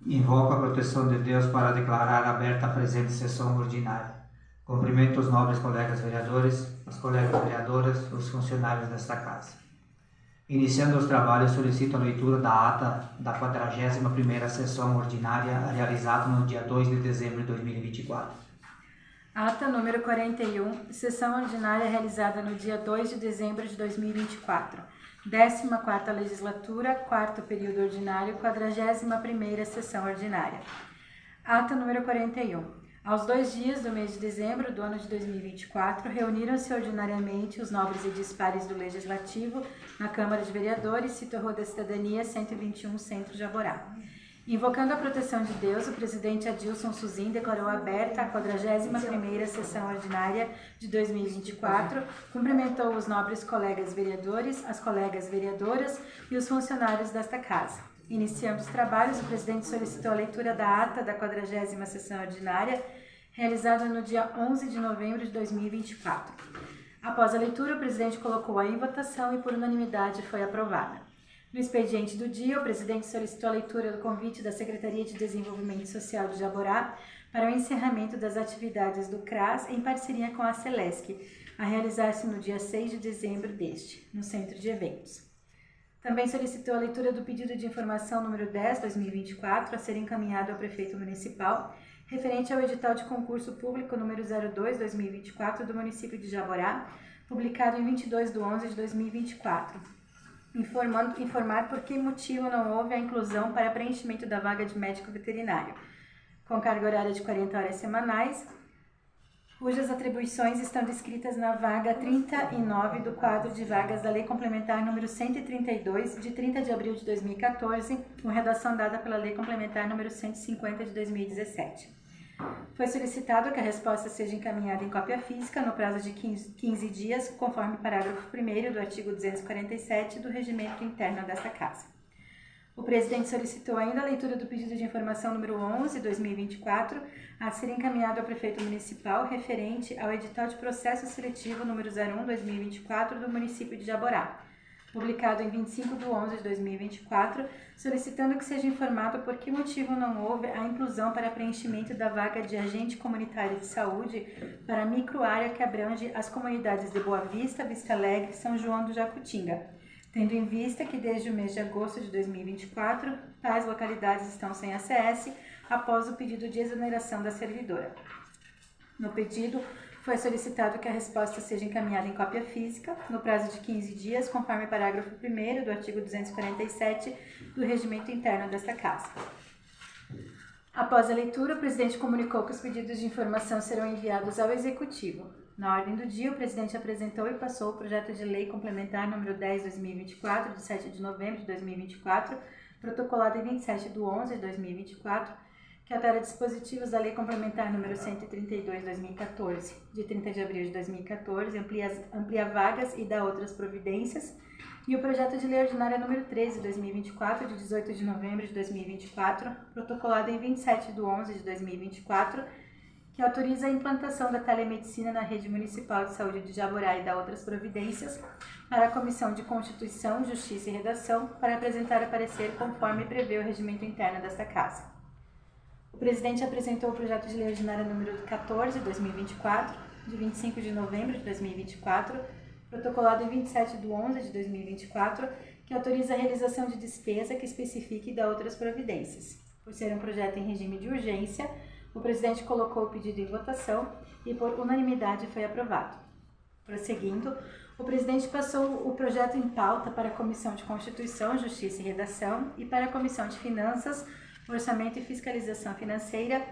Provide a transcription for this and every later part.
Invoco a proteção de Deus para declarar aberta a presente sessão ordinária. Cumprimento os nobres colegas vereadores, as colegas vereadoras, os funcionários desta casa. Iniciando os trabalhos, solicito a leitura da ata da 41ª sessão ordinária realizada no dia 2 de dezembro de 2024. Ata número 41, sessão ordinária realizada no dia 2 de dezembro de 2024. 14ª legislatura, 4º período ordinário, 41ª sessão ordinária. Ata número 41. Aos 2 dias do mês de dezembro do ano de 2024, reuniram-se ordinariamente os nobres e dispares do Legislativo na Câmara de Vereadores, Sítio Rua da Cidadania, 121, Centro de Jaborá. Invocando a proteção de Deus, o presidente Adilson Suzin declarou aberta a 41ª sessão ordinária de 2024, cumprimentou os nobres colegas vereadores, as colegas vereadoras e os funcionários desta casa. Iniciando os trabalhos, o presidente solicitou a leitura da ata da 40ª sessão ordinária, realizada no dia 11 de novembro de 2024. Após a leitura, o presidente colocou-a em votação e por unanimidade foi aprovada. No expediente do dia, o presidente solicitou a leitura do convite da Secretaria de Desenvolvimento Social de Jaborá para o encerramento das atividades do CRAS em parceria com a Celesc, a realizar-se no dia 6 de dezembro deste, no Centro de Eventos. Também solicitou a leitura do pedido de informação número 10/2024 a ser encaminhado ao prefeito municipal, referente ao edital de concurso público número 02/2024 do município de Jaborá, publicado em 22 de 11 de 2024. Informar por que motivo não houve a inclusão para preenchimento da vaga de médico veterinário, com carga horária de 40 horas semanais, cujas atribuições estão descritas na vaga 39 do quadro de vagas da Lei Complementar número 132, de 30 de abril de 2014, com redação dada pela Lei Complementar número 150 de 2017. Foi solicitado que a resposta seja encaminhada em cópia física no prazo de 15 dias, conforme o parágrafo 1º do artigo 247 do Regimento Interno desta Casa. O presidente solicitou ainda a leitura do pedido de informação número 11/2024 a ser encaminhado ao prefeito municipal referente ao edital de processo seletivo número 01/2024 do município de Jaborá, publicado em 25 de 11 de 2024, solicitando que seja informado por que motivo não houve a inclusão para preenchimento da vaga de agente comunitário de saúde para a microárea que abrange as comunidades de Boa Vista, Vista Alegre e São João do Jacutinga, tendo em vista que desde o mês de agosto de 2024, tais localidades estão sem ACS após o pedido de exoneração da servidora. No pedido, foi solicitado que a resposta seja encaminhada em cópia física, no prazo de 15 dias, conforme o parágrafo 1º do artigo 247 do Regimento Interno desta Casa. Após a leitura, o presidente comunicou que os pedidos de informação serão enviados ao Executivo. Na ordem do dia, o presidente apresentou e passou o projeto de lei complementar número 10/2024, de 7 de novembro de 2024, protocolado em 27 de 11 de 2024, que altera dispositivos da Lei Complementar número 132/2014, de 30 de abril de 2014, amplia vagas e dá outras providências, e o projeto de lei ordinária número 13/2024, de 18 de novembro de 2024, protocolado em 27 de 11 de 2024, que autoriza a implantação da telemedicina na rede municipal de saúde de Jaborá e dá outras providências, para a Comissão de Constituição, Justiça e Redação, para apresentar a parecer conforme prevê o regimento interno desta Casa. O presidente apresentou o projeto de lei ordinária número 14/2024, de 25 de novembro de 2024, protocolado em 27 de 11 de 2024, que autoriza a realização de despesa que especifique e dá outras providências. Por ser um projeto em regime de urgência, o presidente colocou o pedido em votação e por unanimidade foi aprovado. Prosseguindo, o presidente passou o projeto em pauta para a Comissão de Constituição, Justiça e Redação e para a Comissão de Finanças, Orçamento e Fiscalização Financeira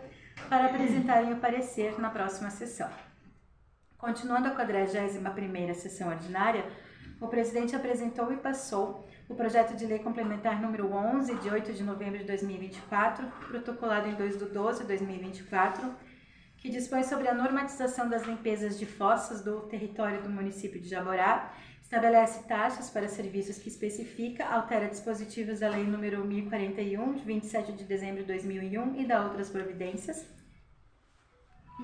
para apresentarem o parecer na próxima sessão. Continuando a 41ª sessão ordinária, o presidente apresentou e passou o projeto de lei complementar número 11, de 8 de novembro de 2024, protocolado em 2 de 12 de 2024, que dispõe sobre a normatização das limpezas de fossas do território do município de Jaborá, estabelece taxas para serviços que especifica, altera dispositivos da Lei nº 1041, de 27 de dezembro de 2001 e dá outras providências.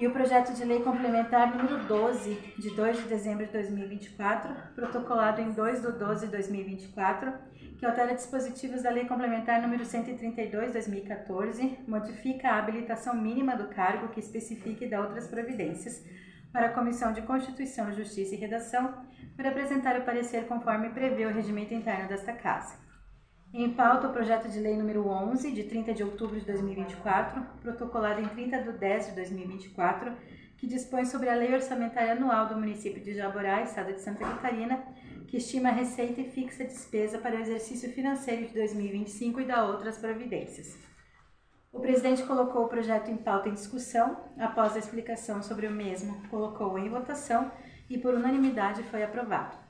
E o projeto de lei complementar número 12, de 2 de dezembro de 2024, protocolado em 2 de 12 de 2024, que altera dispositivos da lei complementar número 132 de 2014, modifica a habilitação mínima do cargo que especifica e dá outras providências, para a Comissão de Constituição, Justiça e Redação, para apresentar o parecer conforme prevê o regimento interno desta Casa. Em pauta, o projeto de lei número 11, de 30 de outubro de 2024, protocolado em 30 de 10 de 2024, que dispõe sobre a lei orçamentária anual do município de Jaborá, estado de Santa Catarina, que estima a receita e fixa a despesa para o exercício financeiro de 2025 e dá outras providências. O presidente colocou o projeto em pauta em discussão, após a explicação sobre o mesmo, colocou em votação e por unanimidade foi aprovado.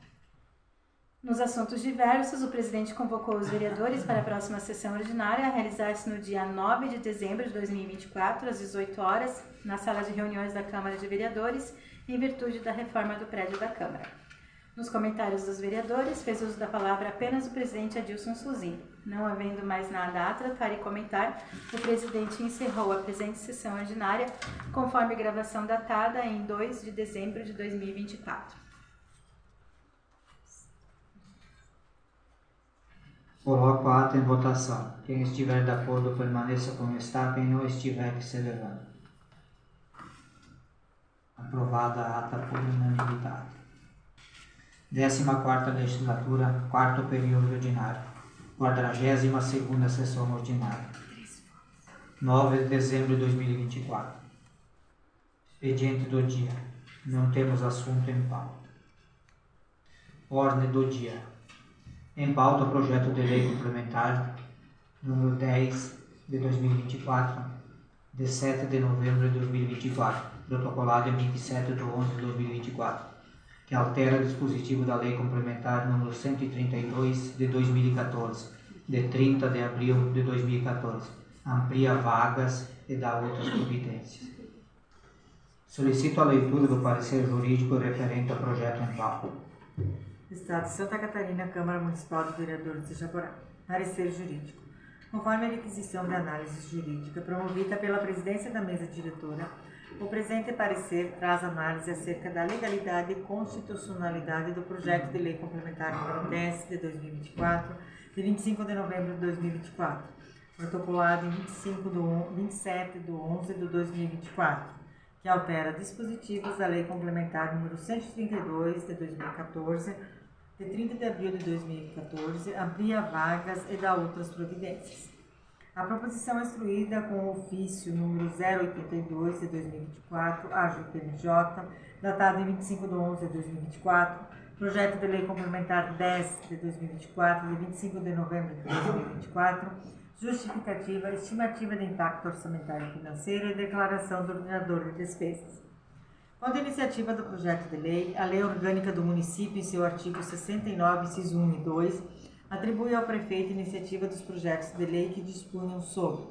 Nos assuntos diversos, o presidente convocou os vereadores para a próxima sessão ordinária a realizar-se no dia 9 de dezembro de 2024, às 18 horas, na sala de reuniões da Câmara de Vereadores, em virtude da reforma do prédio da Câmara. Nos comentários dos vereadores, fez uso da palavra apenas o presidente Adilson Suzinho. Não havendo mais nada a tratar e comentar, o presidente encerrou a presente sessão ordinária, conforme gravação datada em 2 de dezembro de 2024. Coloco a ata em votação. Quem estiver de acordo, permaneça como está. Quem não estiver, que se levante. Aprovada a ata por unanimidade. 14ª Legislatura, 4º período ordinário. 42ª sessão ordinária. 9 de dezembro de 2024. Expediente do dia. Não temos assunto em pauta. Ordem do dia. Em pauta, o projeto de lei complementar número 10 de 2024, de 7 de novembro de 2024, protocolado em 27 de 11 de 2024, que altera o dispositivo da lei complementar número 132 de 2014, de 30 de abril de 2014, amplia vagas e dá outras providências. Solicito a leitura do parecer jurídico referente ao projeto em pauta. Estado de Santa Catarina, Câmara Municipal de Vereadores de Jaborá. Parecer jurídico. Conforme a requisição de análise jurídica promovida pela presidência da mesa diretora, o presente parecer traz análise acerca da legalidade e constitucionalidade do projeto de lei complementar número 10 de 2024, de 25 de novembro de 2024, protocolado em 27 de 11 de 2024, que altera dispositivos da lei complementar número 132 de 2014, de 30 de abril de 2014, amplia vagas e dá outras providências. A proposição é instruída com o ofício número 082 de 2024, AGPMJ, datado em 25 de 11 de 2024, projeto de lei complementar 10 de 2024, de 25 de novembro de 2024, justificativa, estimativa de impacto orçamentário e financeiro e declaração do ordenador de despesas. Quanto à iniciativa do projeto de lei, a Lei Orgânica do Município, em seu artigo 69, inciso 1 e 2, atribui ao prefeito a iniciativa dos projetos de lei que dispunham sobre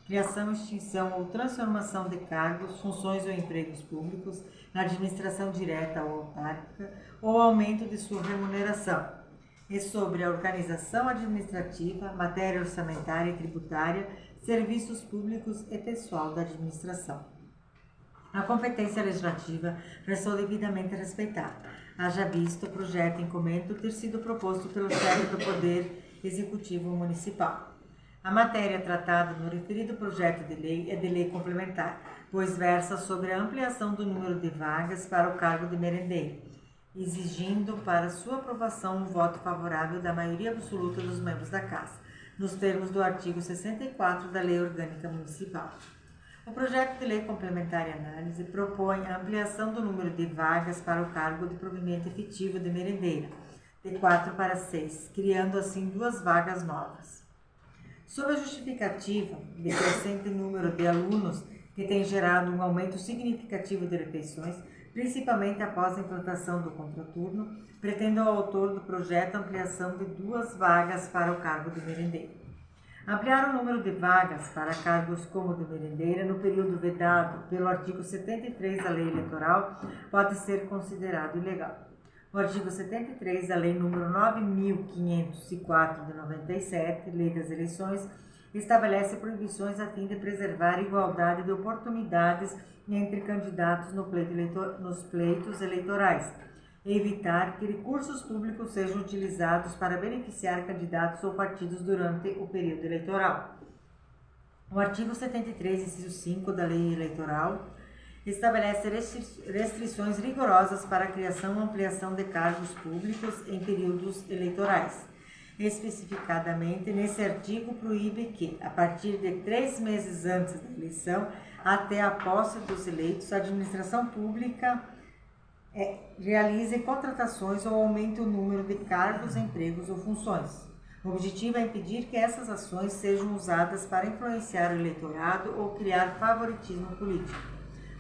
criação, extinção ou transformação de cargos, funções ou empregos públicos na administração direta ou autárquica ou aumento de sua remuneração, e sobre a organização administrativa, matéria orçamentária e tributária, serviços públicos e pessoal da administração. A competência legislativa restou devidamente respeitada, haja visto o projeto em comento ter sido proposto pelo chefe do Poder Executivo Municipal. A matéria tratada no referido projeto de lei é de lei complementar, pois versa sobre a ampliação do número de vagas para o cargo de merendeiro, exigindo para sua aprovação um voto favorável da maioria absoluta dos membros da Casa, nos termos do artigo 64 da Lei Orgânica Municipal. O projeto de lei complementar em análise propõe a ampliação do número de vagas para o cargo de provimento efetivo de merendeira, de 4 para 6, criando assim 2 vagas novas. Sob a justificativa de crescente número de alunos que tem gerado um aumento significativo de refeições, principalmente após a implantação do contraturno, pretende o autor do projeto a ampliação de 2 vagas para o cargo de merendeiro. Ampliar o número de vagas para cargos como de merendeira no período vedado pelo artigo 73 da Lei Eleitoral pode ser considerado ilegal. O artigo 73 da Lei nº 9.504 de 97, Lei das Eleições, estabelece proibições a fim de preservar a igualdade de oportunidades entre candidatos nos pleitos eleitorais, e evitar que recursos públicos sejam utilizados para beneficiar candidatos ou partidos durante o período eleitoral. O artigo 73, inciso 5 da Lei Eleitoral estabelece restrições rigorosas para a criação ou ampliação de cargos públicos em períodos eleitorais. Especificadamente, nesse artigo proíbe que, a partir de 3 meses antes da eleição, até a posse dos eleitos, a administração pública realize contratações ou aumente o número de cargos, empregos ou funções. O objetivo é impedir que essas ações sejam usadas para influenciar o eleitorado ou criar favoritismo político.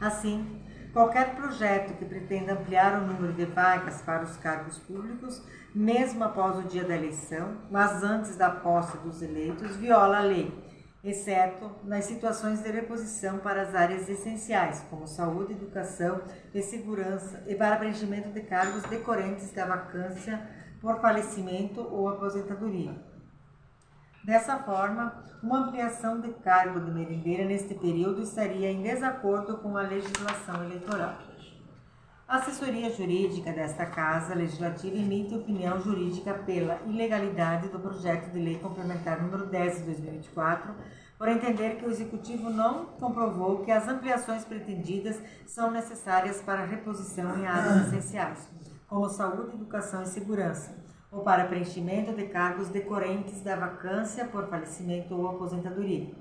Assim, qualquer projeto que pretenda ampliar o número de vagas para os cargos públicos, mesmo após o dia da eleição, mas antes da posse dos eleitos, viola a lei, exceto nas situações de reposição para as áreas essenciais, como saúde, educação e segurança, e para preenchimento de cargos decorrentes da vacância por falecimento ou aposentadoria. Dessa forma, uma ampliação de cargo de merendeira neste período estaria em desacordo com a legislação eleitoral. A assessoria jurídica desta Casa Legislativa emite opinião jurídica pela ilegalidade do projeto de lei complementar número 10 de 2024, por entender que o Executivo não comprovou que as ampliações pretendidas são necessárias para a reposição em áreas essenciais, como saúde, educação e segurança, ou para preenchimento de cargos decorrentes da vacância por falecimento ou aposentadoria.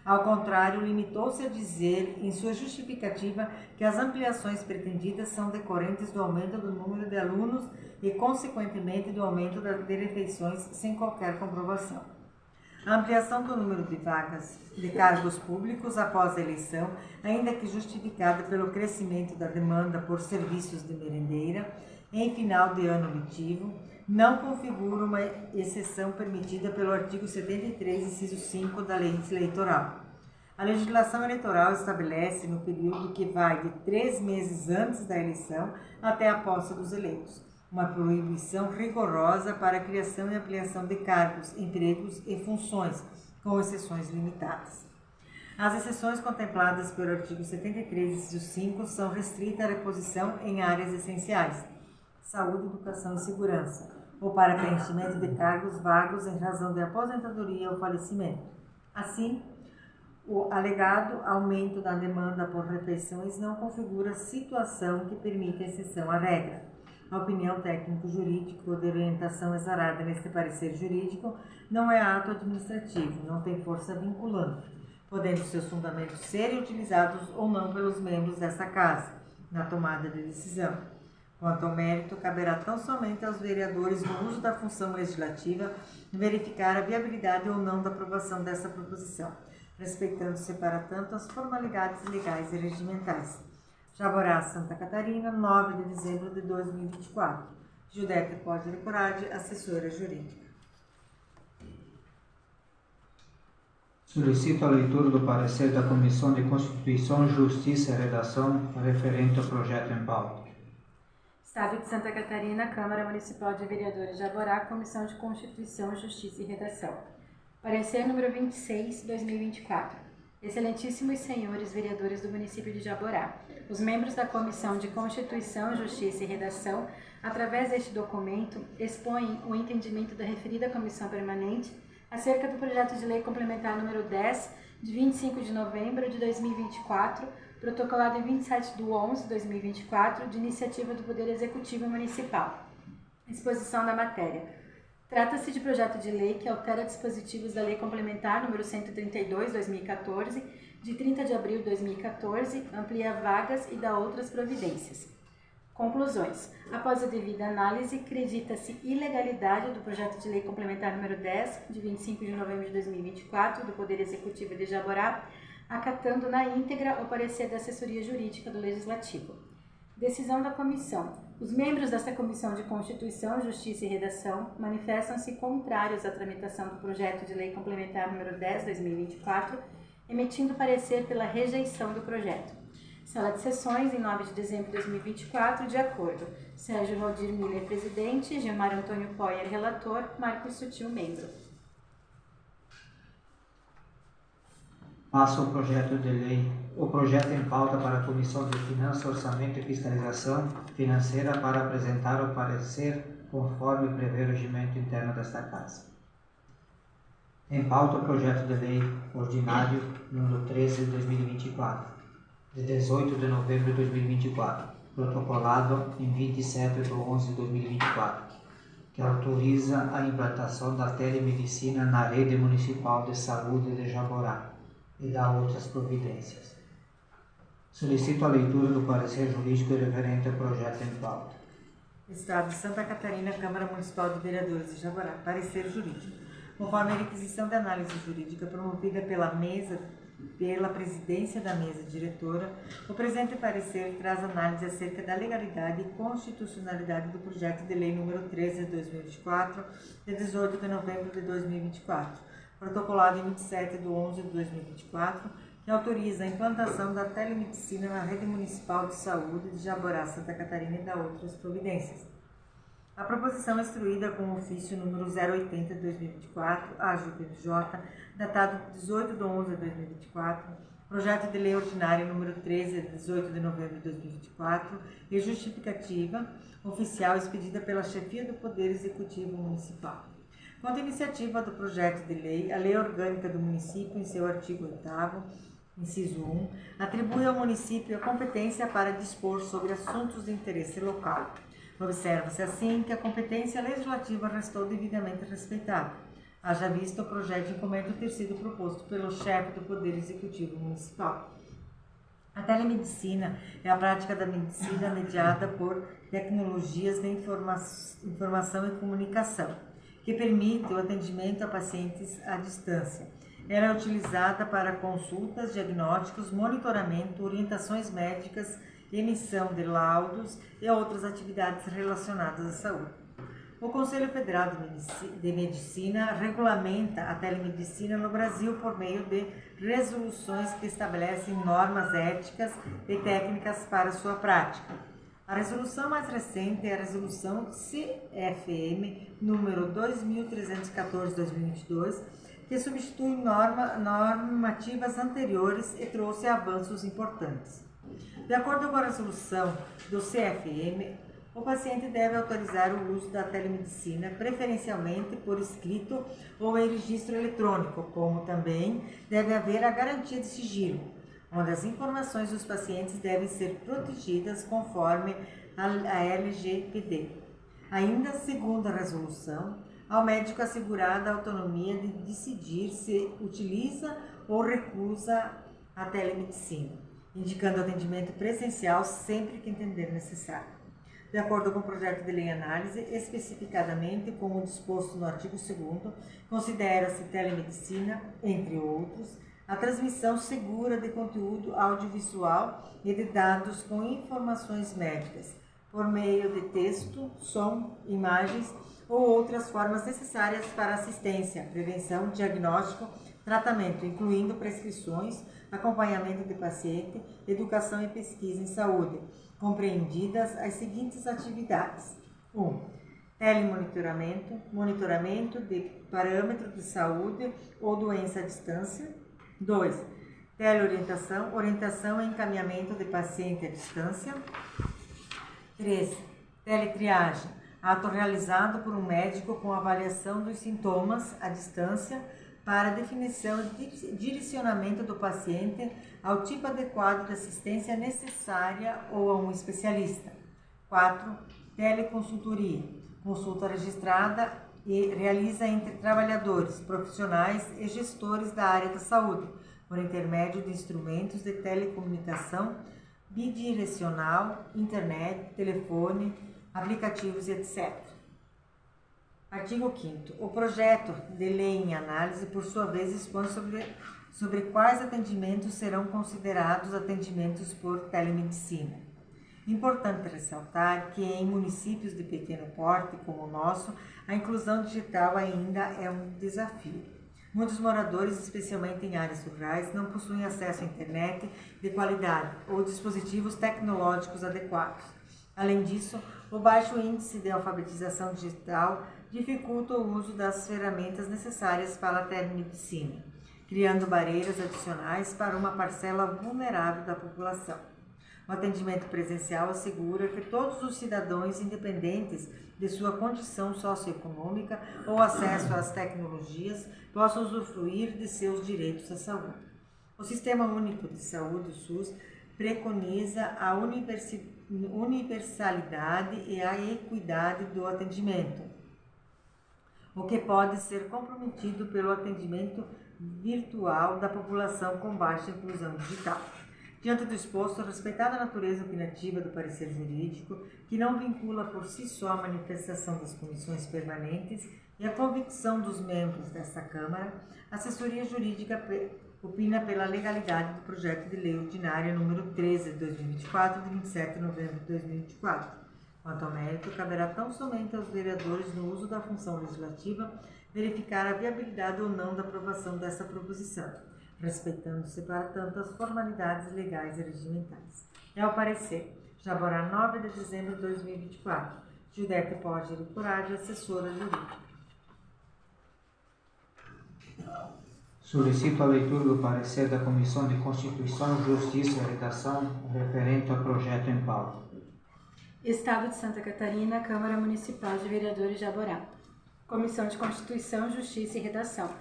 Ao contrário, limitou-se a dizer em sua justificativa que as ampliações pretendidas são decorrentes do aumento do número de alunos e, consequentemente, do aumento de refeições sem qualquer comprovação. A ampliação do número de vagas de cargos públicos após a eleição, ainda que justificada pelo crescimento da demanda por serviços de merendeira em final de ano letivo, não configura uma exceção permitida pelo artigo 73, inciso 5 da Lei Eleitoral. A legislação eleitoral estabelece no período que vai de 3 meses antes da eleição até a posse dos eleitos, uma proibição rigorosa para a criação e ampliação de cargos, empregos e funções, com exceções limitadas. As exceções contempladas pelo artigo 73, inciso 5, são restritas à reposição em áreas essenciais, saúde, educação e segurança, ou para preenchimento de cargos vagos em razão de aposentadoria ou falecimento. Assim, o alegado aumento da demanda por refeições não configura situação que permita exceção à regra. A opinião técnico-jurídica ou de orientação exarada neste parecer jurídico não é ato administrativo, não tem força vinculante, podendo seus fundamentos serem utilizados ou não pelos membros desta Casa, na tomada de decisão. Quanto ao mérito, caberá tão somente aos vereadores, no uso da função legislativa, verificar a viabilidade ou não da aprovação dessa proposição, respeitando-se para tanto as formalidades legais e regimentais. Jaborá, Santa Catarina, 9 de dezembro de 2024. Judécia Código Corade, assessora jurídica. Solicito a leitura do parecer da Comissão de Constituição, Justiça e Redação referente ao projeto em pauta. Estado de Santa Catarina, Câmara Municipal de Vereadores de Jaborá, Comissão de Constituição, Justiça e Redação. Parecer número 26, 2024. Excelentíssimos senhores vereadores do município de Jaborá, os membros da Comissão de Constituição, Justiça e Redação, através deste documento, expõem o entendimento da referida Comissão Permanente acerca do projeto de lei complementar número 10, de 25 de novembro de 2024, protocolado em 27 de 11 de 2024, de iniciativa do Poder Executivo Municipal. Exposição da matéria. Trata-se de projeto de lei que altera dispositivos da Lei Complementar número 132/2014, de 30 de abril de 2014, amplia vagas e dá outras providências. Conclusões. Após a devida análise, acredita-se ilegalidade do projeto de lei complementar número 10, de 25 de novembro de 2024, do Poder Executivo de Jaborá, acatando na íntegra o parecer da assessoria jurídica do Legislativo. Decisão da Comissão. Os membros desta Comissão de Constituição, Justiça e Redação manifestam-se contrários à tramitação do projeto de lei complementar número 10/2024, emitindo parecer pela rejeição do projeto. Sala de Sessões, em 9 de dezembro de 2024, de acordo. Sérgio Valdir Miller, presidente. Gilmar Antônio Poyer, relator. Marcos Sutil, membro. Passa o projeto de lei, o projeto em pauta para a Comissão de Finanças, Orçamento e Fiscalização Financeira para apresentar o parecer conforme prevê o regimento interno desta Casa. Em pauta o projeto de lei ordinário número 13 de 2024, de 18 de novembro de 2024, protocolado em 27 de 11 de 2024, que autoriza a implantação da telemedicina na rede municipal de saúde de Jaborá e dá outras providências. Solicito a leitura do parecer jurídico referente ao projeto em pauta. Estado de Santa Catarina, Câmara Municipal de Vereadores de Jaborá. Parecer jurídico. Conforme a requisição de análise jurídica promovida pela presidência da mesa diretora, o presente parecer traz análise acerca da legalidade e constitucionalidade do projeto de lei número 13 de 2024, de 18 de novembro de 2024, protocolado em 27 de 11 de 2024, que autoriza a implantação da telemedicina na rede municipal de saúde de Jaborá, Santa Catarina e da outras providências. A proposição é instruída com o ofício número 080 de 2024, AJPJ, datado 18 de 11 de 2024, projeto de lei ordinário número 13 de 18 de novembro de 2024 e justificativa oficial expedida pela chefia do Poder Executivo Municipal. Quanto à iniciativa do projeto de lei, a Lei Orgânica do Município, em seu artigo 8º, inciso 1, atribui ao município a competência para dispor sobre assuntos de interesse local. Observa-se assim que a competência legislativa restou devidamente respeitada, haja visto o projeto de encomenda ter sido proposto pelo chefe do Poder Executivo Municipal. A telemedicina é a prática da medicina mediada por tecnologias de informação e comunicação, que permite o atendimento a pacientes à distância. Ela é utilizada para consultas, diagnósticos, monitoramento, orientações médicas, emissão de laudos e outras atividades relacionadas à saúde. O Conselho Federal de Medicina regulamenta a telemedicina no Brasil por meio de resoluções que estabelecem normas éticas e técnicas para sua prática. A resolução mais recente é a resolução CFM número 2314/2022, que substitui normativas anteriores e trouxe avanços importantes. De acordo com a resolução do CFM, o paciente deve autorizar o uso da telemedicina, preferencialmente por escrito ou em registro eletrônico, como também deve haver a garantia de sigilo, onde as informações dos pacientes devem ser protegidas conforme a LGPD. Ainda segundo a resolução, ao médico assegurada a autonomia de decidir se utiliza ou recusa a telemedicina, indicando atendimento presencial sempre que entender necessário. De acordo com o projeto de lei em análise, especificadamente como disposto no artigo 2º, considera-se telemedicina, entre outros, a transmissão segura de conteúdo audiovisual e de dados com informações médicas, por meio de texto, som, imagens ou outras formas necessárias para assistência, prevenção, diagnóstico, tratamento, incluindo prescrições, acompanhamento de paciente, educação e pesquisa em saúde, compreendidas as seguintes atividades. 1. Telemonitoramento, monitoramento de parâmetros de saúde ou doença à distância. 2. Teleorientação, orientação e encaminhamento de paciente à distância. 3. Teletriagem, ato realizado por um médico com avaliação dos sintomas à distância para definição e direcionamento do paciente ao tipo adequado de assistência necessária ou a um especialista. 4. Teleconsultoria, consulta registrada e realiza entre trabalhadores, profissionais e gestores da área da saúde, por intermédio de instrumentos de telecomunicação bidirecional, internet, telefone, aplicativos, etc. Artigo 5º. O projeto de lei em análise, por sua vez, expõe sobre quais atendimentos serão considerados atendimentos por telemedicina. Importante ressaltar que em municípios de pequeno porte, como o nosso, a inclusão digital ainda é um desafio. Muitos moradores, especialmente em áreas rurais, não possuem acesso à internet de qualidade ou dispositivos tecnológicos adequados. Além disso, o baixo índice de alfabetização digital dificulta o uso das ferramentas necessárias para a telemedicina. criando barreiras adicionais para uma parcela vulnerável da população. O atendimento presencial assegura que todos os cidadãos, independentes de sua condição socioeconômica ou acesso às tecnologias, possam usufruir de seus direitos à saúde. O Sistema Único de Saúde, o SUS, preconiza a universalidade e a equidade do atendimento, o que pode ser comprometido pelo atendimento virtual da população com baixa inclusão digital. Diante do exposto, respeitada a natureza opinativa do parecer jurídico, que não vincula por si só a manifestação das comissões permanentes e a convicção dos membros desta Câmara, a assessoria jurídica opina pela legalidade do projeto de lei ordinária número 13 de 2024, de 27 de novembro de 2024. Quanto ao mérito, caberá tão somente aos vereadores, no uso da função legislativa, verificar a viabilidade ou não da aprovação dessa proposição, respeitando-se para tanto as formalidades legais e regimentais. É o parecer. Jaborá, 9 de dezembro de 2024. Judete Poggi Coragem, assessora jurídica. Solicito a leitura do parecer da Comissão de Constituição, Justiça e Redação referente ao projeto em pauta. Estado de Santa Catarina, Câmara Municipal de Vereadores de Jaborá. Comissão de Constituição, Justiça e Redação.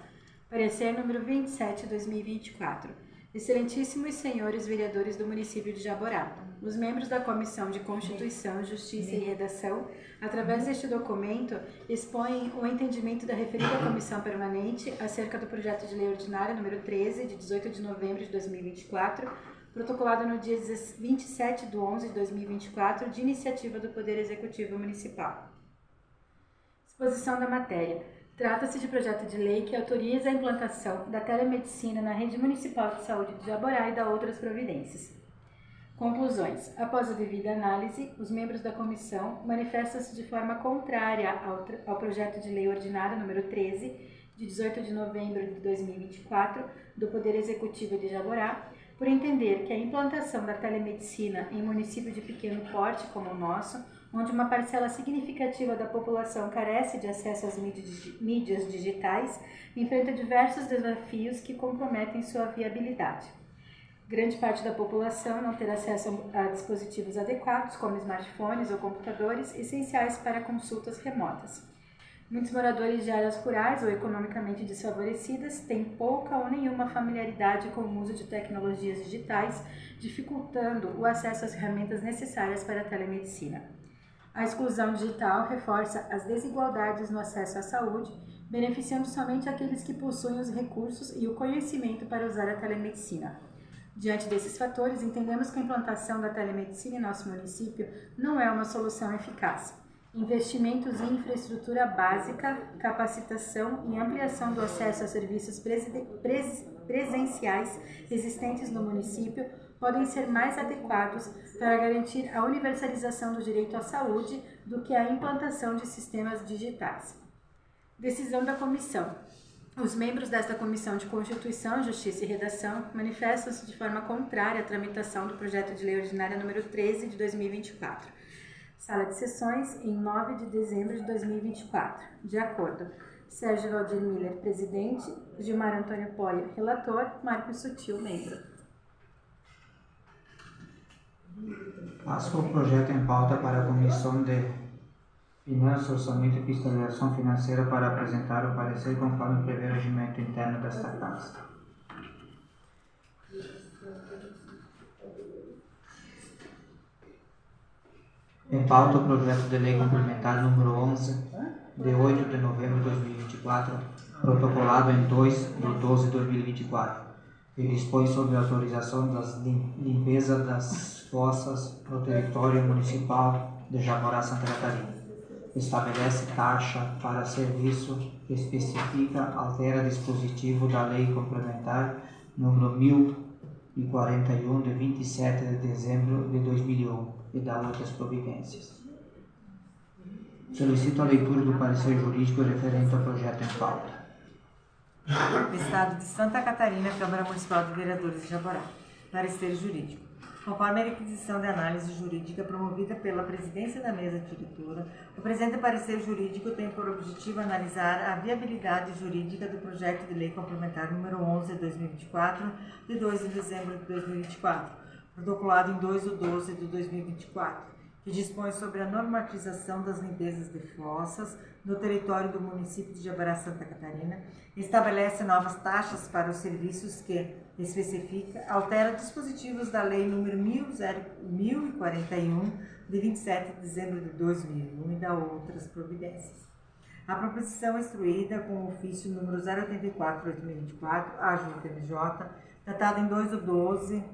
Parecer número 27/2024. Excelentíssimos senhores vereadores do município de Jaborá, os membros da Comissão de Constituição, Justiça e Redação, através deste documento, expõem o entendimento da referida Comissão Permanente acerca do projeto de lei ordinária número 13, de 18 de novembro de 2024, protocolado no dia 27/11/2024, de iniciativa do Poder Executivo Municipal. Exposição da matéria. Trata-se de projeto de lei que autoriza a implantação da telemedicina na Rede Municipal de Saúde de Jaborá e da outras providências. Conclusões. Após a devida análise, os membros da comissão manifestam-se de forma contrária ao projeto de lei ordinário número 13, de 18 de novembro de 2024, do Poder Executivo de Jaborá, por entender que a implantação da telemedicina em município de pequeno porte como o nosso, onde uma parcela significativa da população carece de acesso às mídias digitais, enfrenta diversos desafios que comprometem sua viabilidade. Grande parte da população não terá acesso a dispositivos adequados, como smartphones ou computadores, essenciais para consultas remotas. Muitos moradores de áreas rurais ou economicamente desfavorecidas têm pouca ou nenhuma familiaridade com o uso de tecnologias digitais, dificultando o acesso às ferramentas necessárias para a telemedicina. A exclusão digital reforça as desigualdades no acesso à saúde, beneficiando somente aqueles que possuem os recursos e o conhecimento para usar a telemedicina. Diante desses fatores, entendemos que a implantação da telemedicina em nosso município não é uma solução eficaz. Investimentos em infraestrutura básica, capacitação e ampliação do acesso a serviços presenciais existentes no município podem ser mais adequados para garantir a universalização do direito à saúde do que a implantação de sistemas digitais. Decisão da Comissão. Os membros desta Comissão de Constituição, Justiça e Redação manifestam-se de forma contrária à tramitação do projeto de lei ordinária número 13 de 2024. Sala de Sessões, em 9 de dezembro de 2024. De acordo. Sérgio Valdir Miller, presidente. Gilmar Antônio Poia, relator. Marcos Sutil, membro. Passo o projeto em pauta para a Comissão de Finanças, Orçamento e Fiscalização Financeira para apresentar o parecer conforme prevê o regimento interno desta Casa. Em pauta o projeto de lei complementar número 11, de 8 de novembro de 2024, protocolado em 2 de 12 de 2024. Ele dispõe sobre a autorização das limpeza das fossas no território municipal de Jaborá, Santa Catarina. Estabelece taxa para serviço, especifica, altera dispositivo da Lei Complementar número 1041 de 27 de dezembro de 2001 e dá outras providências. Solicito a leitura do parecer jurídico referente ao projeto em pauta. Estado de Santa Catarina, Câmara Municipal de Vereadores de Jaborá. Parecer jurídico. Conforme a requisição de análise jurídica promovida pela presidência da mesa diretora, o presente parecer jurídico tem por objetivo analisar a viabilidade jurídica do projeto de lei complementar número 11/2024, de 2 de dezembro de 2024, protocolado em 2 de 12 de 2024, que dispõe sobre a normatização das limpezas de fossas no território do município de Jabará, Santa Catarina, estabelece novas taxas para os serviços que especifica, altera dispositivos da Lei nº 1041, de 27 de dezembro de 2001 e dá outras providências. A proposição instruída com o ofício número 084/2024, AJUPMJ, datado em 2 de 12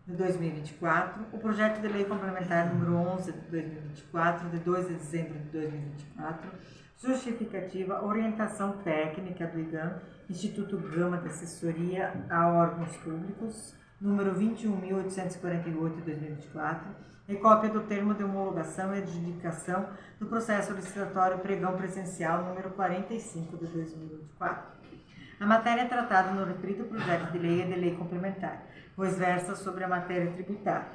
de 2024, o projeto de lei complementar número 11 de 2024, de 2 de dezembro de 2024, justificativa, orientação técnica do IGAM, Instituto Gama de Assessoria a Órgãos Públicos, número 21.848 de 2024, e cópia do termo de homologação e adjudicação do processo licitatório pregão presencial número 45 de 2024. A matéria tratada no referido projeto de lei é de lei complementar, pois versa sobre a matéria tributária.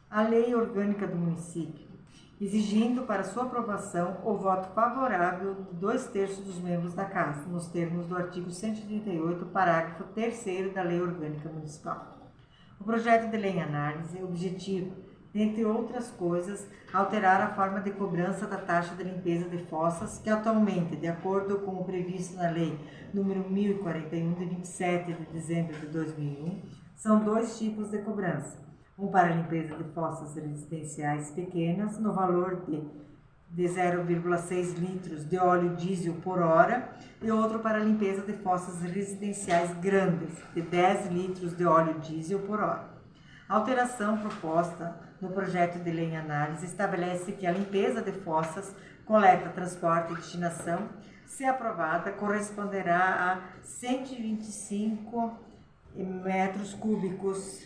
A lei orgânica do município, exigindo para sua aprovação o voto favorável de 2/3 dos membros da Casa, nos termos do artigo 138, parágrafo 3º da Lei Orgânica Municipal. O projeto de lei em análise objetiva, dentre outras coisas, alterar a forma de cobrança da taxa de limpeza de fossas, que atualmente, de acordo com o previsto na Lei nº 1041, de 27 de dezembro de 2001, são 2 tipos de cobrança. Um para a limpeza de fossas residenciais pequenas, no valor de 0,6 litros de óleo diesel por hora, e outro para a limpeza de fossas residenciais grandes, de 10 litros de óleo diesel por hora. A alteração proposta no projeto de lei em análise estabelece que a limpeza de fossas, coleta, transporte e destinação, se aprovada, corresponderá a 125 metros cúbicos,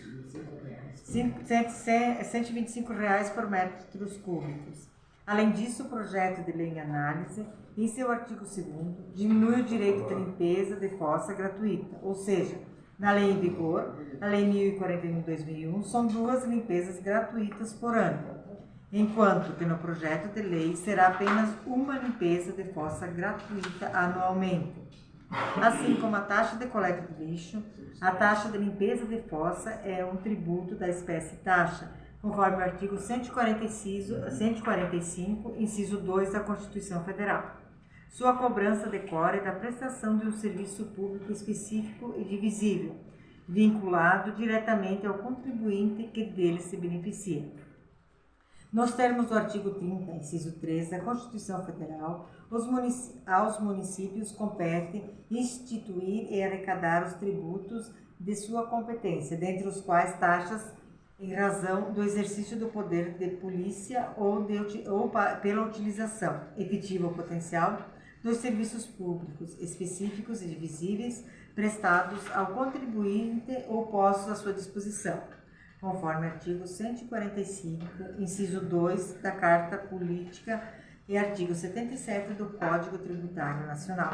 R$125 por metros cúbicos. Além disso, o projeto de lei em análise, em seu artigo 2º, diminui o direito de limpeza de fossa gratuita, ou seja, na lei em vigor, a Lei 1041/2001, são 2 limpezas gratuitas por ano, enquanto que no projeto de lei será apenas uma limpeza de fossa gratuita anualmente. Assim como a taxa de coleta de lixo, a taxa de limpeza de fossa é um tributo da espécie taxa, conforme o artigo 145, inciso 2 da Constituição Federal. Sua cobrança decorre da prestação de um serviço público específico e divisível, vinculado diretamente ao contribuinte que dele se beneficia. Nos termos do artigo 30, inciso 3 da Constituição Federal, aos municípios compete instituir e arrecadar os tributos de sua competência, dentre os quais taxas em razão do exercício do poder de polícia ou pela utilização, efetiva ou potencial, dos serviços públicos específicos e divisíveis prestados ao contribuinte ou postos à sua disposição, conforme artigo 145, inciso 2 da Carta Política e artigo 77 do Código Tributário Nacional.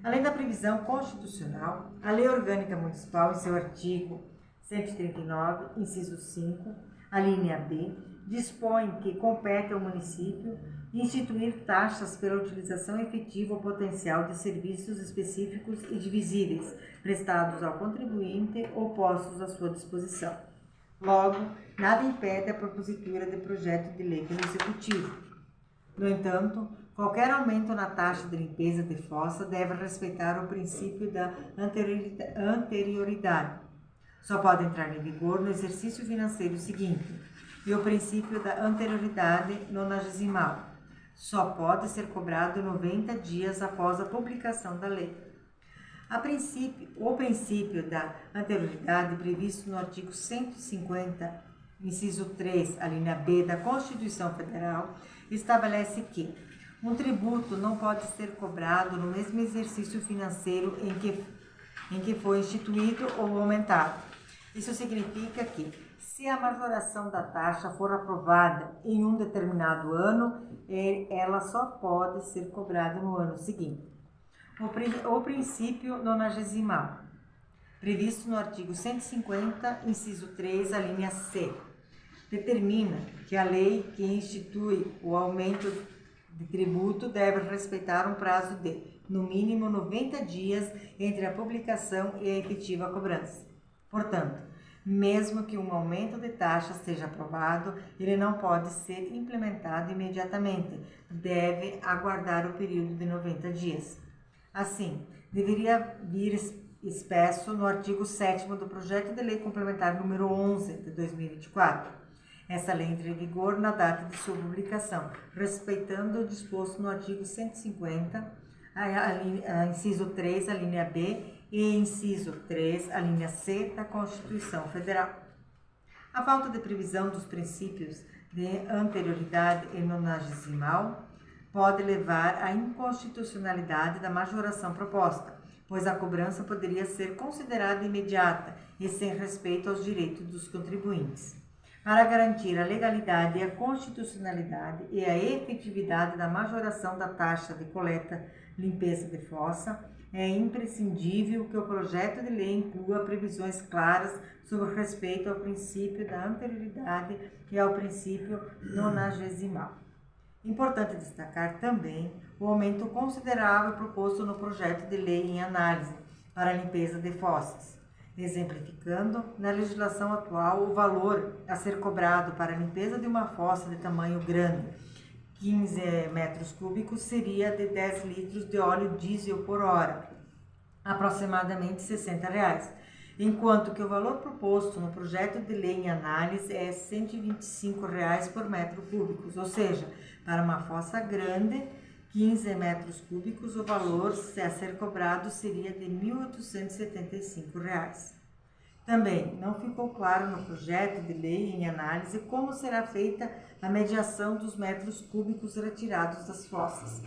Além da previsão constitucional, a Lei Orgânica Municipal, em seu artigo 139, inciso 5, a linha B, dispõe que compete ao município instituir taxas pela utilização efetiva ou potencial de serviços específicos e divisíveis prestados ao contribuinte ou postos à sua disposição. Logo, nada impede a propositura de projeto de lei pelo Executivo. No entanto, qualquer aumento na taxa de limpeza de fossa deve respeitar o princípio da anterioridade. Só pode entrar em vigor no exercício financeiro seguinte, e o princípio da anterioridade nonagesimal. Só pode ser cobrado 90 dias após a publicação da lei. O princípio da anterioridade, previsto no artigo 150, inciso 3, a linha B da Constituição Federal, estabelece que um tributo não pode ser cobrado no mesmo exercício financeiro em que foi instituído ou aumentado. Isso significa que, se a majoração da taxa for aprovada em um determinado ano, ela só pode ser cobrada no ano seguinte. O princípio nonagesimal, previsto no artigo 150, inciso 3, a linha C, determina que a lei que institui o aumento de tributo deve respeitar um prazo de, no mínimo, 90 dias entre a publicação e a efetiva cobrança. Portanto, mesmo que um aumento de taxa seja aprovado, ele não pode ser implementado imediatamente, deve aguardar o período de 90 dias. Assim, deveria vir expresso no artigo 7º do projeto de lei complementar número 11 de 2024. Essa lei entra em vigor na data de sua publicação, respeitando o disposto no artigo 150, inciso 3, a linha B, e inciso 3, a linha C da Constituição Federal. A falta de previsão dos princípios de anterioridade e nonagesimal pode levar à inconstitucionalidade da majoração proposta, pois a cobrança poderia ser considerada imediata e sem respeito aos direitos dos contribuintes. Para garantir a legalidade e a constitucionalidade e a efetividade da majoração da taxa de coleta limpeza de fossa, é imprescindível que o projeto de lei inclua previsões claras sobre respeito ao princípio da anterioridade e ao princípio nonagesimal. Importante destacar também o aumento considerável proposto no projeto de lei em análise para a limpeza de fossas, exemplificando na legislação atual o valor a ser cobrado para a limpeza de uma fossa de tamanho grande, 15 metros cúbicos, seria de 10 litros de óleo diesel por hora, aproximadamente R$ 60, enquanto que o valor proposto no projeto de lei em análise é R$ 125 por metro cúbico, ou seja, para uma fossa grande, 15 metros cúbicos, o valor a ser cobrado seria de R$ 1.875. Também não ficou claro no projeto de lei em análise como será feita a mediação dos metros cúbicos retirados das fossas.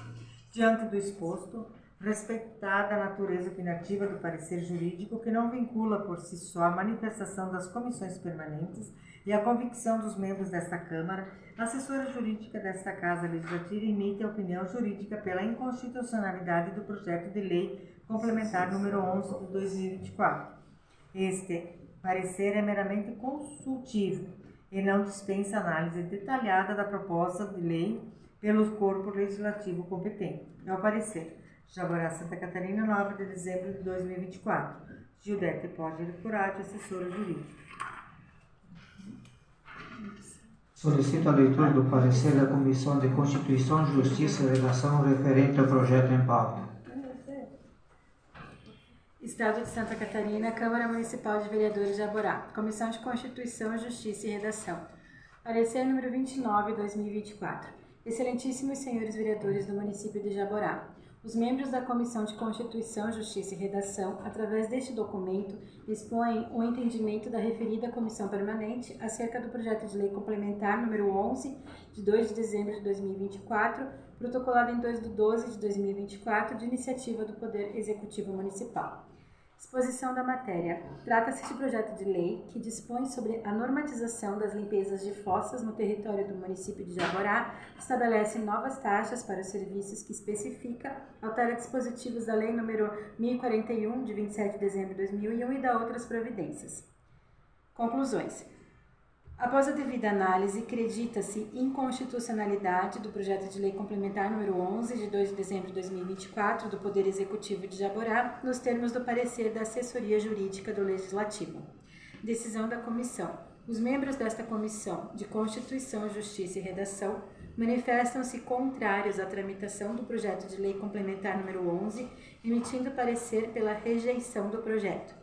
Diante do exposto, respeitada a natureza opinativa do parecer jurídico, que não vincula por si só a manifestação das comissões permanentes e a convicção dos membros desta Câmara, a assessora jurídica desta Casa Legislativa emite a opinião jurídica pela inconstitucionalidade do projeto de lei complementar número 11 de 2024. Este parecer é meramente consultivo e não dispensa análise detalhada da proposta de lei pelo corpo legislativo competente. É o parecer. Jaborá, Santa Catarina, 9 de dezembro de 2024. Gildete Poggi Curati, assessora jurídica. Solicito a leitura do parecer da Comissão de Constituição, Justiça e Redação referente ao projeto em pauta. Estado de Santa Catarina, Câmara Municipal de Vereadores de Jaborá, Comissão de Constituição, Justiça e Redação. Parecer número 29, 2024. Excelentíssimos senhores vereadores do município de Jaborá, os membros da Comissão de Constituição, Justiça e Redação, através deste documento, expõem o entendimento da referida Comissão Permanente acerca do projeto de lei complementar número 11, de 2 de dezembro de 2024, protocolado em 2 de 12 de 2024, de iniciativa do Poder Executivo Municipal. Exposição da matéria. Trata-se de projeto de lei que dispõe sobre a normatização das limpezas de fossas no território do município de Jaborá, estabelece novas taxas para os serviços que especifica, altera dispositivos da Lei nº 1041, de 27 de dezembro de 2001 e dá outras providências. Conclusões. Após a devida análise, acredita-se inconstitucionalidade do projeto de lei complementar número 11, de 2 de dezembro de 2024, do Poder Executivo de Jaborá, nos termos do parecer da Assessoria Jurídica do Legislativo. Decisão da Comissão. Os membros desta Comissão de Constituição, Justiça e Redação manifestam-se contrários à tramitação do projeto de lei complementar número 11, emitindo parecer pela rejeição do projeto.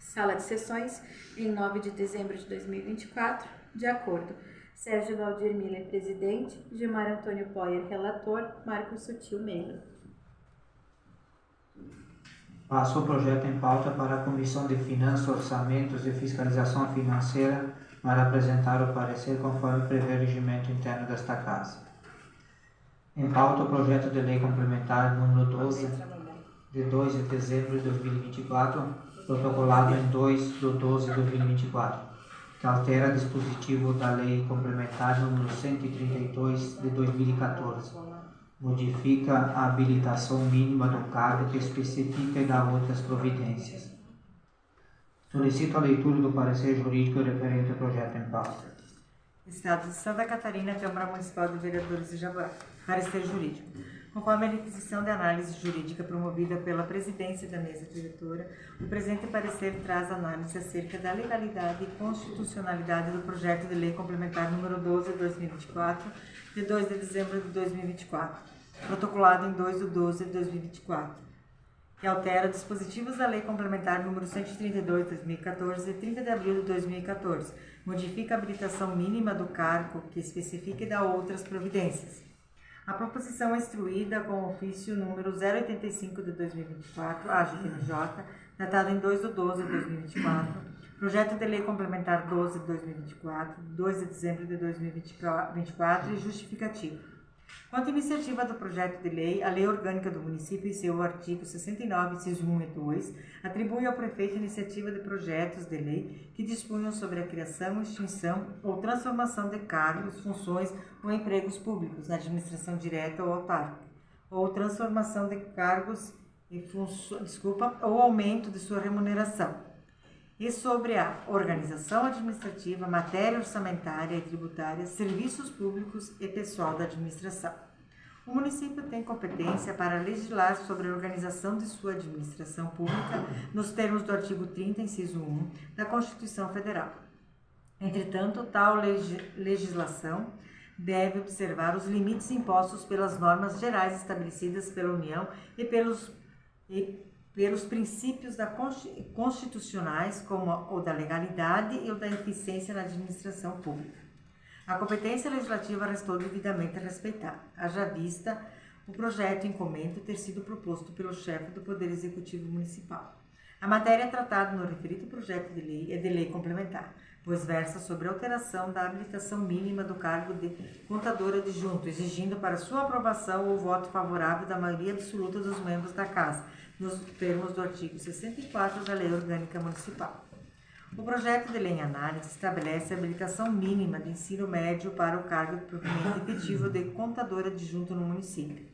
Sala de Sessões, em 9 de dezembro de 2024, de acordo. Sérgio Valdir Miller, presidente. Gilmar Antônio Poyer, relator. Marcos Sutil, membro. Passo o projeto em pauta para a Comissão de Finanças, Orçamentos e Fiscalização Financeira para apresentar o parecer conforme prevê o regimento interno desta Casa. Em pauta o projeto de lei complementar número 12, de 2 de dezembro de 2024, protocolado em 2 de 12 de 2024, que altera dispositivo da Lei Complementar número 132 de 2014, modifica a habilitação mínima do cargo que especifica e dá outras providências. Solicito a leitura do parecer jurídico referente ao projeto em pauta. Estado de Santa Catarina, Câmara Municipal de Vereadores de Jaborá. Parecer jurídico. Conforme a requisição de análise jurídica promovida pela presidência da mesa diretora, o presente parecer traz análise acerca da legalidade e constitucionalidade do projeto de lei complementar número 12/2024, de 2 de dezembro de 2024, protocolado em 2 de 12 de 2024, que altera dispositivos da lei complementar número 132 de 2014 de 30 de abril de 2014, modifica a habilitação mínima do cargo que especifica e dá outras providências. A proposição é instruída com ofício número 085 de 2024, AGPMJ, datado em 2 de 12 de 2024, projeto de lei complementar 12 de 2024, 2 de dezembro de 2024 e justificativa. Quanto à iniciativa do projeto de lei, a Lei Orgânica do Município, em seu artigo 69, inciso 1 e 2, atribui ao prefeito a iniciativa de projetos de lei que dispunham sobre a criação, extinção ou transformação de cargos, funções ou empregos públicos na administração direta ou autárquica, ou transformação de cargos e ou aumento de sua remuneração, e sobre a organização administrativa, matéria orçamentária e tributária, serviços públicos e pessoal da administração. O município tem competência para legislar sobre a organização de sua administração pública nos termos do artigo 30, inciso 1, da Constituição Federal. Entretanto, tal legislação deve observar os limites impostos pelas normas gerais estabelecidas pela União e pelos princípios constitucionais, como o da legalidade e o da eficiência na administração pública. A competência legislativa restou devidamente respeitada, haja vista o projeto em comento ter sido proposto pelo chefe do Poder Executivo Municipal. A matéria tratada no referido projeto de lei é de lei complementar, pois versa sobre a alteração da habilitação mínima do cargo de contador adjunto, exigindo para sua aprovação o voto favorável da maioria absoluta dos membros da Casa, nos termos do artigo 64 da Lei Orgânica Municipal. O projeto de lei em análise estabelece a habilitação mínima de ensino médio para o cargo de provimento efetivo de contador adjunto no município.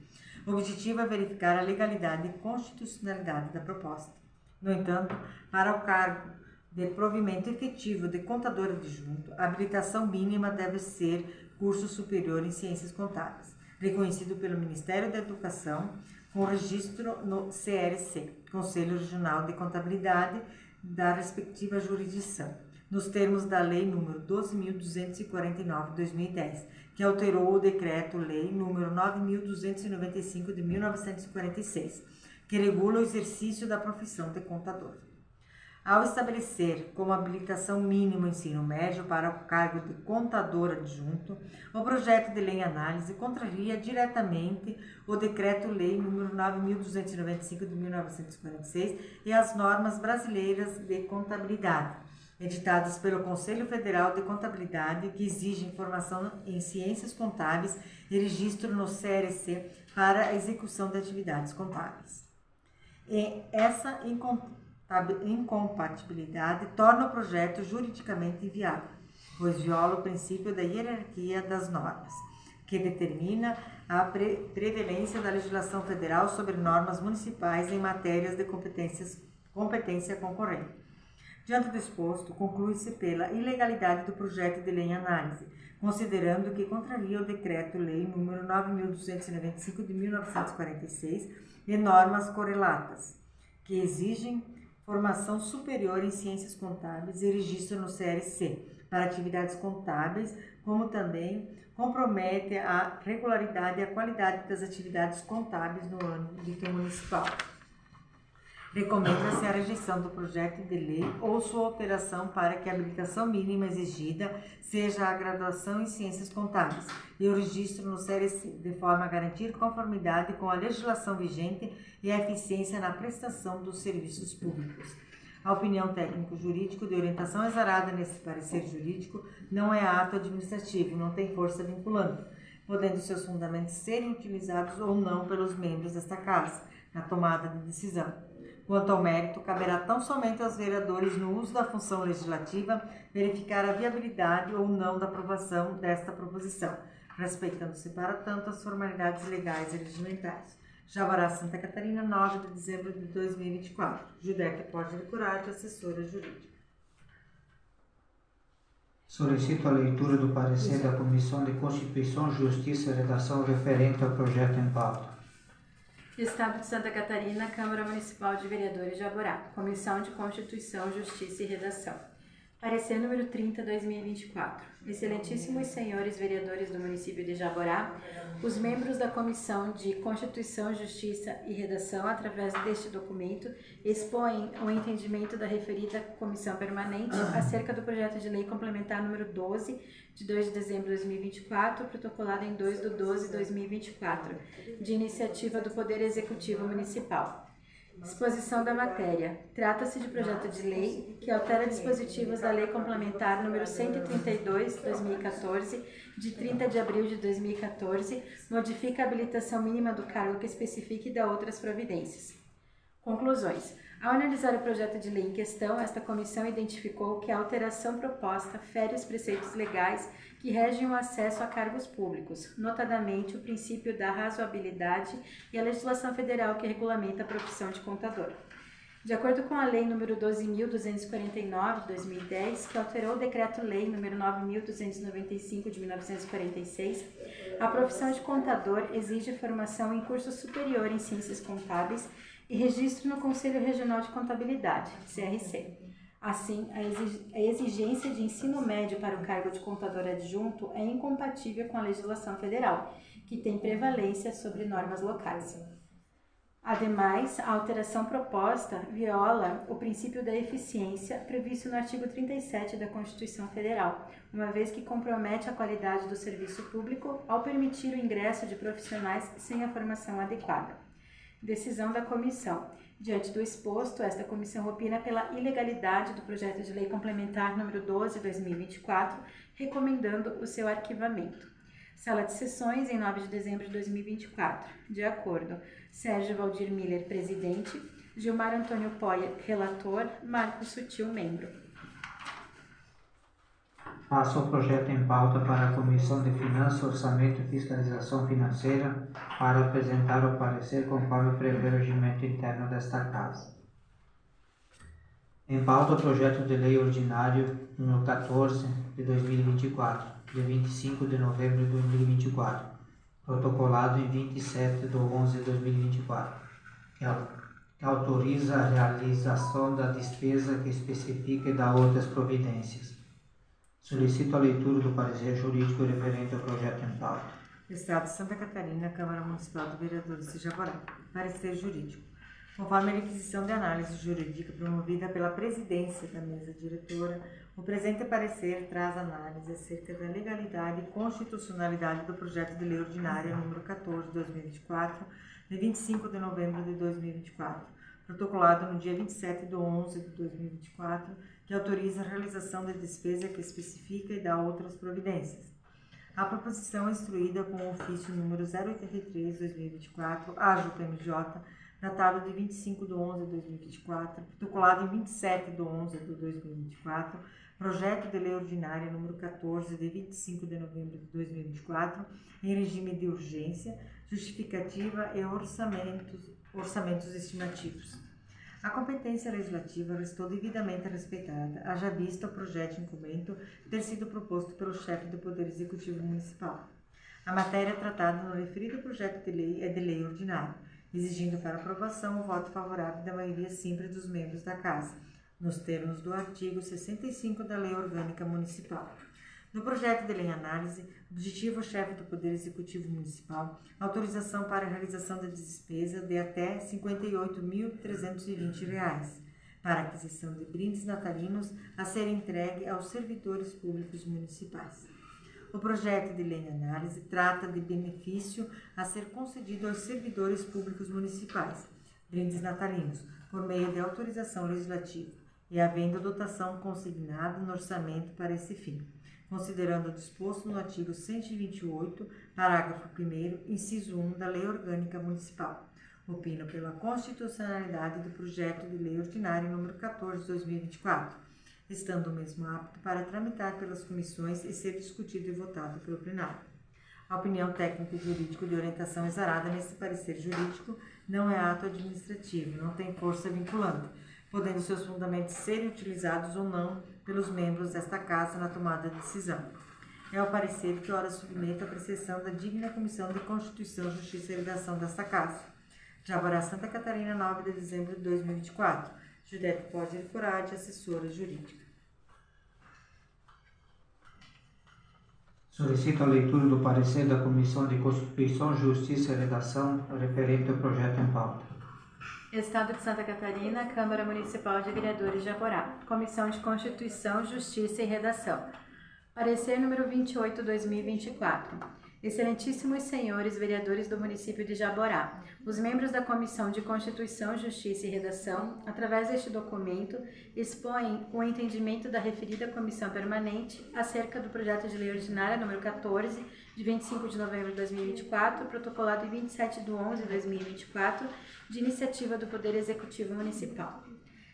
O objetivo é verificar a legalidade e constitucionalidade da proposta. No entanto, para o cargo de provimento efetivo de contador adjunto, a habilitação mínima deve ser curso superior em ciências contábeis, reconhecido pelo Ministério da Educação, com registro no CRC, Conselho Regional de Contabilidade da respectiva jurisdição, nos termos da Lei nº 12.249 de 2010, que alterou o Decreto-Lei nº 9.295 de 1946, que regula o exercício da profissão de contador. Ao estabelecer como habilitação mínima o ensino médio para o cargo de contador adjunto, o projeto de lei em análise contraria diretamente o Decreto-Lei nº 9.295 de 1946 e as normas brasileiras de contabilidade, editadas pelo Conselho Federal de Contabilidade, que exigem formação em ciências contábeis e registro no CRC para a execução de atividades contábeis. E essa incompatibilidade torna o projeto juridicamente inviável, pois viola o princípio da hierarquia das normas, que determina a prevalência da legislação federal sobre normas municipais em matérias de competência concorrente. Diante do exposto, conclui-se pela ilegalidade do projeto de lei em análise, considerando que contraria o Decreto-Lei nº 9.295 de 1946 e normas correlatas, que exigem formação superior em ciências contábeis e registro no CRC para atividades contábeis, como também compromete a regularidade e a qualidade das atividades contábeis no âmbito municipal. Recomenda-se a rejeição do projeto de lei ou sua alteração para que a habilitação mínima exigida seja a graduação em ciências contábeis e o registro no CRC, de forma a garantir conformidade com a legislação vigente e a eficiência na prestação dos serviços públicos. A opinião técnico-jurídico de orientação exarada nesse parecer jurídico não é ato administrativo, não tem força vinculante, podendo seus fundamentos serem utilizados ou não pelos membros desta Casa na tomada de decisão. Quanto ao mérito, caberá tão somente aos vereadores, no uso da função legislativa, verificar a viabilidade ou não da aprovação desta proposição, respeitando-se para tanto as formalidades legais e regimentais. Jaborá, Santa Catarina, 9 de dezembro de 2024. Judeca Porte de Curado, assessora jurídica. Solicito a leitura do parecer da Comissão de Constituição, Justiça e Redação referente ao projeto em pauta. Estado de Santa Catarina, Câmara Municipal de Vereadores de Jaborá, Comissão de Constituição, Justiça e Redação. Parecer número 30/2024. Excelentíssimos senhores vereadores do município de Jaborá, os membros da Comissão de Constituição, Justiça e Redação, através deste documento, expõem o entendimento da referida Comissão Permanente acerca do projeto de lei complementar número 12, de 2 de dezembro de 2024, protocolado em 2/12/2024, de iniciativa do Poder Executivo Municipal. Disposição da matéria. Trata-se de projeto de lei que altera dispositivos da Lei Complementar número 132/2014, de 30 de abril de 2014, modifica a habilitação mínima do cargo que especifique e dá outras providências. Conclusões. Ao analisar o projeto de lei em questão, esta comissão identificou que a alteração proposta fere os preceitos legais que regem o acesso a cargos públicos, notadamente o princípio da razoabilidade e a legislação federal que regulamenta a profissão de contador. De acordo com a Lei nº 12.249, de 2010, que alterou o Decreto-Lei nº 9.295, de 1946, a profissão de contador exige formação em curso superior em ciências contábeis e registro no Conselho Regional de Contabilidade, CRC. Assim, a exigência de ensino médio para o cargo de contador adjunto é incompatível com a legislação federal, que tem prevalência sobre normas locais. Ademais, a alteração proposta viola o princípio da eficiência previsto no artigo 37 da Constituição Federal, uma vez que compromete a qualidade do serviço público ao permitir o ingresso de profissionais sem a formação adequada. Decisão da comissão. Diante do exposto, esta comissão opina pela ilegalidade do projeto de lei complementar número 12/2024, recomendando o seu arquivamento. Sala de sessões, em 9 de dezembro de 2024. De acordo. Sérgio Valdir Miller, presidente. Gilmar Antônio Poia, relator. Marcos Sutil, membro. Passo o projeto em pauta para a Comissão de Finanças, Orçamento e Fiscalização Financeira para apresentar o parecer conforme prevê o regimento interno desta Casa. Em pauta o projeto de lei ordinário número 14 de 2024, de 25 de novembro de 2024, protocolado em 27 de 11 de 2024, que autoriza a realização da despesa que especifica e dá outras providências. Solicito a leitura do parecer jurídico referente ao projeto em pauta. Estado de Santa Catarina, Câmara Municipal de Vereadores de Jaborá. Parecer jurídico. Conforme a requisição de análise jurídica promovida pela presidência da mesa diretora, o presente parecer traz análise acerca da legalidade e constitucionalidade do projeto de lei ordinária número 14 de 2024, de 25 de novembro de 2024, protocolado no dia 27 de 11 de 2024, que autoriza a realização da despesa que especifica e dá outras providências. A proposição é instruída com o ofício número 083/2024, AJPMJ, datado de 25 de 11 de 2024, protocolado em 27 de 11 de 2024, projeto de lei ordinária número 14, de 25 de novembro de 2024, em regime de urgência, justificativa e orçamentos estimativos. A competência legislativa restou devidamente respeitada, haja vista o projeto em comento ter sido proposto pelo chefe do Poder Executivo Municipal. A matéria tratada no referido projeto de lei é de lei ordinária, exigindo para aprovação o voto favorável da maioria simples dos membros da Casa, nos termos do artigo 65 da Lei Orgânica Municipal. No projeto de lei em análise, objetivo o chefe do Poder Executivo Municipal autorização para a realização da despesa de até R$ 58.320 para aquisição de brindes natalinos a serem entregue aos servidores públicos municipais. O projeto de lei em análise trata de benefício a ser concedido aos servidores públicos municipais, brindes natalinos, por meio de autorização legislativa, e havendo dotação consignada no orçamento para esse fim, considerando o disposto no artigo 128, parágrafo 1º, inciso 1 da Lei Orgânica Municipal. Opino pela constitucionalidade do projeto de lei ordinário número 14 de 2024, estando o mesmo apto para tramitar pelas comissões e ser discutido e votado pelo plenário. A opinião técnica e jurídica de orientação exarada neste parecer jurídico não é ato administrativo, não tem força vinculante, podendo seus fundamentos serem utilizados ou não pelos membros desta Casa na tomada de decisão. É o parecer que ora submeto à apreciação da digna Comissão de Constituição, Justiça e Redação desta Casa. Jaborá, Santa Catarina, 9 de dezembro de 2024. Judete Pode Corade, assessora jurídica. Solicito a leitura do parecer da Comissão de Constituição, Justiça e Redação referente ao projeto em pauta. Estado de Santa Catarina, Câmara Municipal de Vereadores de Jaborá. Comissão de Constituição, Justiça e Redação. Parecer número 28/2024. Excelentíssimos senhores vereadores do município de Jaborá, os membros da Comissão de Constituição, Justiça e Redação, através deste documento, expõem o entendimento da referida Comissão Permanente acerca do projeto de lei ordinária número 14, de 25 de novembro de 2024, protocolado em 27 de 11 de 2024, de iniciativa do Poder Executivo Municipal.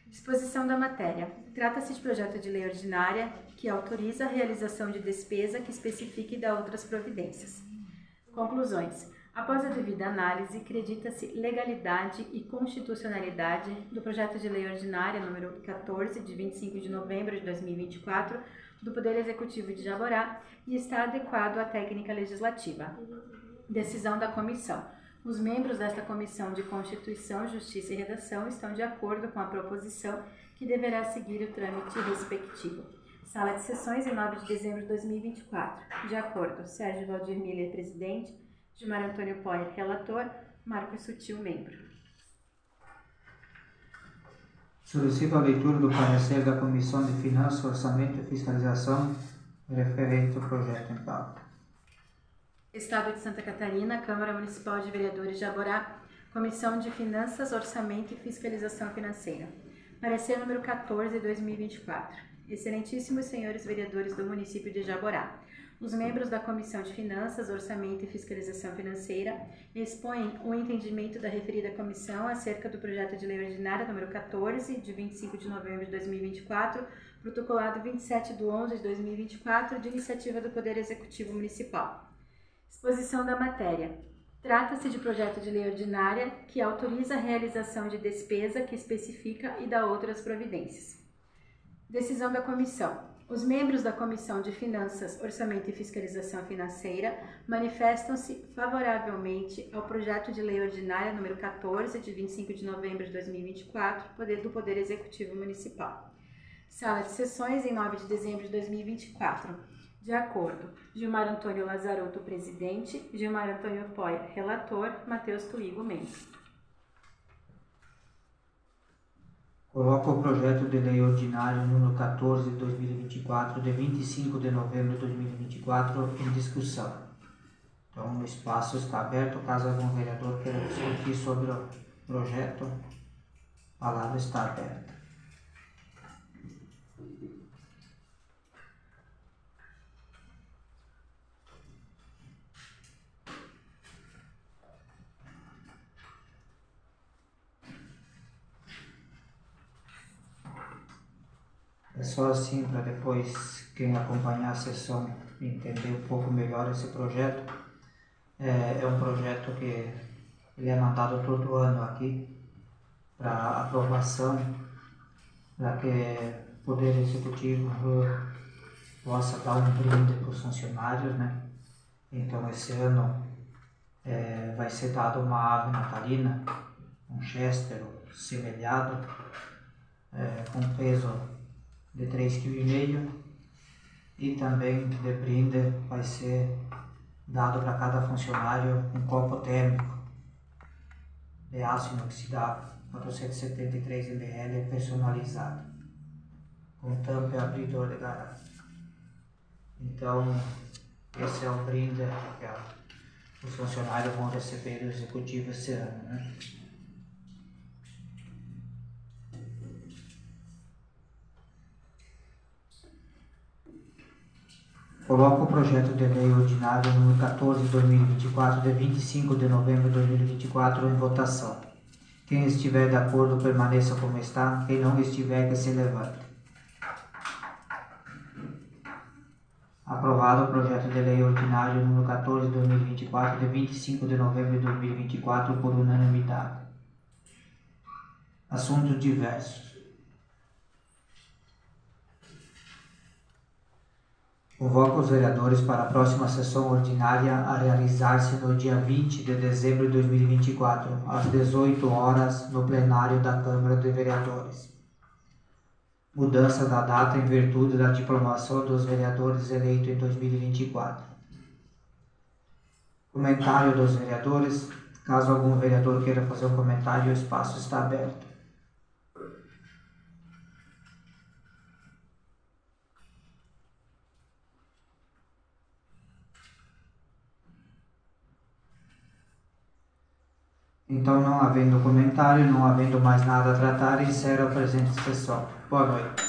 Disposição da matéria. Trata-se de projeto de lei ordinária que autoriza a realização de despesa que especifique e dá outras providências. Conclusões. Após a devida análise, acredita-se legalidade e constitucionalidade do projeto de lei ordinária número 14, de 25 de novembro de 2024, do Poder Executivo de Jaborá e está adequado à técnica legislativa. Decisão da comissão. Os membros desta Comissão de Constituição, Justiça e Redação estão de acordo com a proposição que deverá seguir o trâmite respectivo. Sala de sessões, em 9 de dezembro de 2024. De acordo, Sérgio Valdir Miller, presidente, Gilmar Antônio Poyer, relator, Marcos Sutil, membro. Solicito a leitura do parecer da Comissão de Finanças, Orçamento e Fiscalização referente ao projeto em pauta. Estado de Santa Catarina, Câmara Municipal de Vereadores de Jaborá, Comissão de Finanças, Orçamento e Fiscalização Financeira. Parecer número 14/2024. Excelentíssimos senhores vereadores do município de Jaborá, os membros da Comissão de Finanças, Orçamento e Fiscalização Financeira expõem o entendimento da referida comissão acerca do projeto de lei ordinária número 14, de 25 de novembro de 2024, protocolado 27 de 11 de 2024, de iniciativa do Poder Executivo Municipal. Exposição da matéria. Trata-se de projeto de lei ordinária que autoriza a realização de despesa que especifica e dá outras providências. Decisão da comissão. Os membros da Comissão de Finanças, Orçamento e Fiscalização Financeira manifestam-se favoravelmente ao projeto de lei ordinária número 14, de 25 de novembro de 2024, do Poder Executivo Municipal. Sala de sessões, em 9 de dezembro de 2024. De acordo, Gilmar Antônio Lazarotto, presidente, Gilmar Antônio Poyer, relator, Matheus Tuigo, membro. Coloco o projeto de lei ordinário número 14 de 2024, de 25 de novembro de 2024, em discussão. Então, o espaço está aberto, caso algum vereador queira discutir sobre o projeto, a palavra está aberta. É só assim para depois quem acompanhar a sessão entender um pouco melhor esse projeto. É um projeto que ele é mandado todo ano aqui para aprovação, para que o Poder Executivo possa dar um brinde para os funcionários, né? Então esse ano vai ser dado uma ave natalina, um chester semelhado, com peso de 3,5 kg, e também de brinde vai ser dado para cada funcionário um copo térmico de aço inoxidável 473 ml personalizado, com tampa e abridor de garrafa. Então esse é o brinde que os funcionários vão receber do executivo esse ano, né? Coloco o projeto de lei ordinário número 14 de 2024, de 25 de novembro de 2024, em votação. Quem estiver de acordo, permaneça como está. Quem não estiver, que se levante. Aprovado o projeto de lei ordinário número 14 de 2024, de 25 de novembro de 2024, por unanimidade. Assuntos diversos. Convoco os vereadores para a próxima sessão ordinária a realizar-se no dia 20 de dezembro de 2024, às 18 horas, no plenário da Câmara de Vereadores. Mudança da data em virtude da diplomação dos vereadores eleitos em 2024. Comentário dos vereadores. Caso algum vereador queira fazer um comentário, o espaço está aberto. Então, não havendo comentário, não havendo mais nada a tratar, encerro a presente sessão. Boa noite.